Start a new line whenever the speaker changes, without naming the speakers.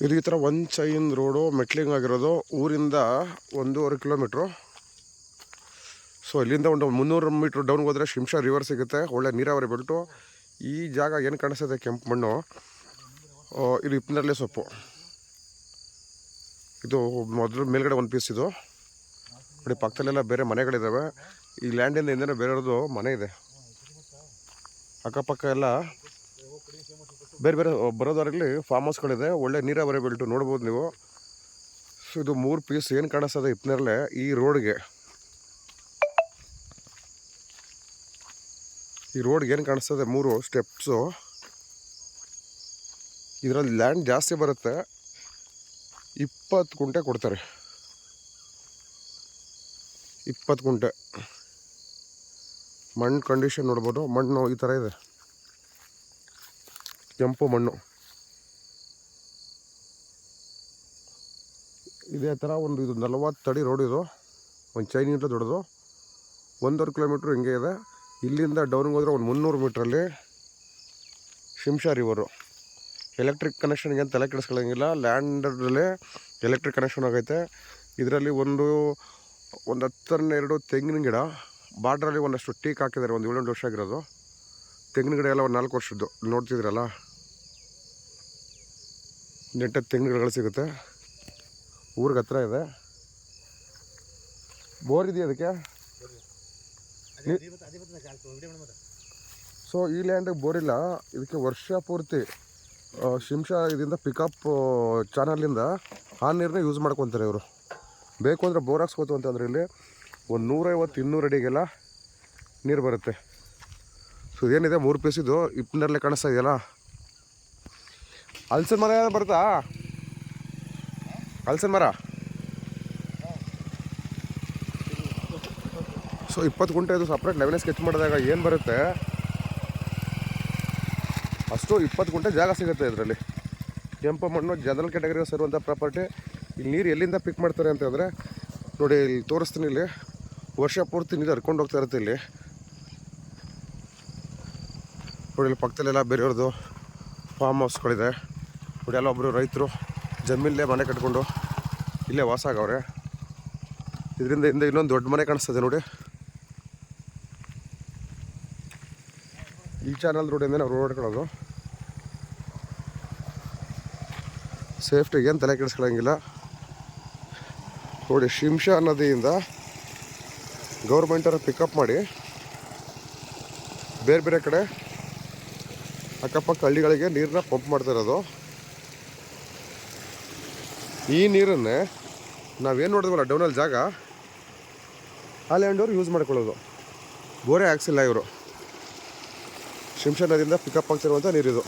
ಇದು ಈ ಥರ ಒನ್ ಚೈನ್ ರೋಡು ಮೆಟ್ಲಿಂಗ್ ಆಗಿರೋದು ಊರಿಂದ 1.5 ಕಿಲೋಮೀಟ್ರು. ಸೊ ಇಲ್ಲಿಂದ ಒಂದು 300 ಮೀಟ್ರ್ ಡೌನ್ಗೆ ಹೋದರೆ ಶಿಂಷಾ ರಿವರ್ ಸಿಗುತ್ತೆ. ಒಳ್ಳೆ ನೀರಾವರಿ ಬೆಲ್ಟು. ಈ ಜಾಗ ಏನು ಕಾಣಿಸ್ತದೆ ಕೆಂಪು ಮಣ್ಣು, ಇದು ಹಿಪ್ಪನೇರಳೆ ಸೊಪ್ಪು. ಇದು ಮೊದಲು ಮೇಲ್ಗಡೆ ಒಂದು ಪೀಸ್. ಇದು ನೋಡಿ ಪಕ್ಕದಲ್ಲೆಲ್ಲ ಬೇರೆ ಮನೆಗಳಿದ್ದಾವೆ. ಈ ಲ್ಯಾಂಡಿಂದ ಹಿಂದೆ ಬೇರೆಯವ್ರದ್ದು ಮನೆ ಇದೆ. ಅಕ್ಕಪಕ್ಕ ಎಲ್ಲ ಬೇರೆ ಬೇರೆ ಬರೋದರಲ್ಲಿ ಫಾರ್ಮ್ ಹೌಸ್ಗಳಿದೆ. ಒಳ್ಳೆ ನೀರಾವರಿ ಬೆಲ್ಟು ನೋಡ್ಬೋದು ನೀವು. ಸೊ ಇದು 3 ಪೀಸ್ ಏನು ಕಾಣಿಸ್ತದೆ ಹಿಪ್ಪನೇರಳೆ ಈ ರೋಡ್ಗೆ. ಈ ರೋಡ್ಗೆ ಏನು ಕಾಣಿಸ್ತದೆ 3 ಸ್ಟೆಪ್ಸು. ಇದರಲ್ಲಿ ಲ್ಯಾಂಡ್ ಜಾಸ್ತಿ ಬರುತ್ತೆ. 20 ಗುಂಟೆ ಕೊಡ್ತಾರೆ. 20 ಗುಂಟೆ. ಮಣ್ಣು ಕಂಡೀಷನ್ ನೋಡ್ಬೋದು. ಮಣ್ಣು ಈ ಥರ ಇದೆ, ಕೆಂಪು ಮಣ್ಣು. ಇದೇ ಥರ ಒಂದು ಇದು 40 ಅಡಿ ರೋಡ್. ಇದು ಒಂದು ಚೈನಿಂದ ದೊಡ್ಡದು. 1.5 ಕಿಲೋಮೀಟ್ರ್ ಹಿಂಗೆ ಇದೆ. ಇಲ್ಲಿಂದ ಡೌನ್ಗೆ ಹೋದರೆ ಒಂದು 300 ಮೀಟ್ರಲ್ಲಿ ಶಿಂಷಾ ರಿವರು. ಎಲೆಕ್ಟ್ರಿಕ್ ಕನೆಕ್ಷನ್ಗೆ ಅಂತ ತಲೆ ಕೆಡಿಸ್ಕೊಳ್ಳೋಂಗಿಲ್ಲ. ಲ್ಯಾಂಡಲ್ಲೇ ಎಲೆಕ್ಟ್ರಿಕ್ ಕನೆಕ್ಷನ್ ಆಗೈತೆ. ಇದರಲ್ಲಿ ಒಂದು 10-2 ತೆಂಗಿನ ಗಿಡ, ಬಾರ್ಡ್ರಲ್ಲಿ ಒಂದಷ್ಟು ಟೀಕ್ ಹಾಕಿದ್ದಾರೆ. ಒಂದು 7-8 ವರ್ಷ ಆಗಿರೋದು. ತೆಂಗಿನ ಗಿಡ ಎಲ್ಲ ಒಂದು 4 ವರ್ಷದ್ದು ನೋಡ್ತಿದ್ರಲ್ಲ. ನೆಟ್ಟಗೆ ತೆಂಗಿನ ಗಿಡಗಳು ಸಿಗುತ್ತೆ. ಊರಿಗೆ ಹತ್ರ ಇದೆ. ಬೋರ್ ಇದೆಯಾ ಅದಕ್ಕೆ? ಸೊ ಈ ಲ್ಯಾಂಡಿಗೆ ಬೋರ್ ಇಲ್ಲ. ಇದಕ್ಕೆ ವರ್ಷ ಪೂರ್ತಿ ಶಿಂಷಾ ಇದರಿಂದ ಪಿಕಪ್ ಚಾನಲಿಂದ ಆ ನೀರನ್ನ ಯೂಸ್ ಮಾಡ್ಕೊತಾರೆ ಇವರು. ಬೇಕು ಅಂದರೆ ಬೋರ್ ಹಾಕ್ಸ್ಕೋತು ಅಂತಂದರೆ ಇಲ್ಲಿ ಒಂದು 150-200 ಅಡಿಗೆಲ್ಲ ನೀರು ಬರುತ್ತೆ. ಸೊ ಏನಿದೆ 3 ಪೀಸ್. ಇದು ಹಿಪ್ಪನೇರಳೆ ಕಾಣಿಸ್ತಾ ಇದೆಯಲ್ಲ. ಹಲ್ಸಿನ ಮರ ಬರುತ್ತಾ? ಹಲ್ಸಿನ ಮರ. ಸೊ 20 ಗುಂಟೆ. ಇದು ಸಪ್ರೇಟ್ ಲೆವೆಲ್ ಸ್ಕೆಚ್ ಮಾಡಿದಾಗ ಏನು ಬರುತ್ತೆ ಅಷ್ಟು 20 ಗುಂಟೆ ಜಾಗ ಸಿಗುತ್ತೆ ಇದರಲ್ಲಿ. ಕೆಂಪು ಮಣ್ಣು ಜನರಲ್ ಕ್ಯಾಟಗರಿಗೆ ಸೇರುವಂಥ ಪ್ರಾಪರ್ಟಿ. ಇಲ್ಲಿ ನೀರು ಎಲ್ಲಿಂದ ಪಿಕ್ ಮಾಡ್ತಾರೆ ಅಂತಂದರೆ ನೋಡಿ, ಇಲ್ಲಿ ತೋರಿಸ್ತೀನಿ. ಇಲ್ಲಿ ವರ್ಷ ಪೂರ್ತಿ ನೀರು ಹರ್ಕೊಂಡು ಹೋಗ್ತಾ ಇರುತ್ತೆ. ಇಲ್ಲಿ ನೋಡಿ, ಇಲ್ಲಿ ಪಕ್ಕದಲ್ಲೆಲ್ಲ ಬೇರೆಯವ್ರದ್ದು ಫಾರ್ಮ್ ಹೌಸ್ಗಳಿದೆ. ನೋಡಿ ಎಲ್ಲ ಒಬ್ಬರು ರೈತರು ಜಮೀನಲ್ಲೇ ಮನೆ ಕಟ್ಕೊಂಡು ಇಲ್ಲೇ ವಾಸ ಆಗವ್ರೆ. ಇದರಿಂದ ಹಿಂದೆ ಇನ್ನೊಂದು ದೊಡ್ಡ ಮನೆ ಕಾಣಿಸ್ತದೆ ನೋಡಿ. ಈ ಚಾನಲ್ ರೋಡಿಂದ ನಾವು ರೋಡ್ ಹೊಡ್ಕೊಳ್ಳೋದು. ಸೇಫ್ಟಿಗೆ ಏನು ತಲೆ ಕೆಡಿಸ್ಕೊಳ್ಳೋಂಗಿಲ್ಲ. ನೋಡಿ, ಶಿಂಷಾ ನದಿಯಿಂದ ಗೌರ್ಮೆಂಟವರು ಪಿಕಪ್ ಮಾಡಿ ಬೇರೆ ಬೇರೆ ಕಡೆ ಅಕ್ಕಪಕ್ಕ ಹಳ್ಳಿಗಳಿಗೆ ನೀರನ್ನ ಪಂಪ್ ಮಾಡ್ತಾಯಿರೋದು. ಈ ನೀರನ್ನೇ ನಾವೇನು ನೋಡಿದ್ವಲ್ಲ ಡೌನಲ್ಲಿ ಜಾಗ, ಆ ಲ್ಯಾಂಡವ್ರು ಯೂಸ್ ಮಾಡ್ಕೊಳ್ಳೋದು. ಬೋರೇ ಹಾಕ್ಸಿಲ್ಲ ಇವರು. ಶಿಂಷಾ ನದಿಯಿಂದ ಪಿಕಪ್ ಆಗ್ತಿರುವಂಥ ನೀರಿದು.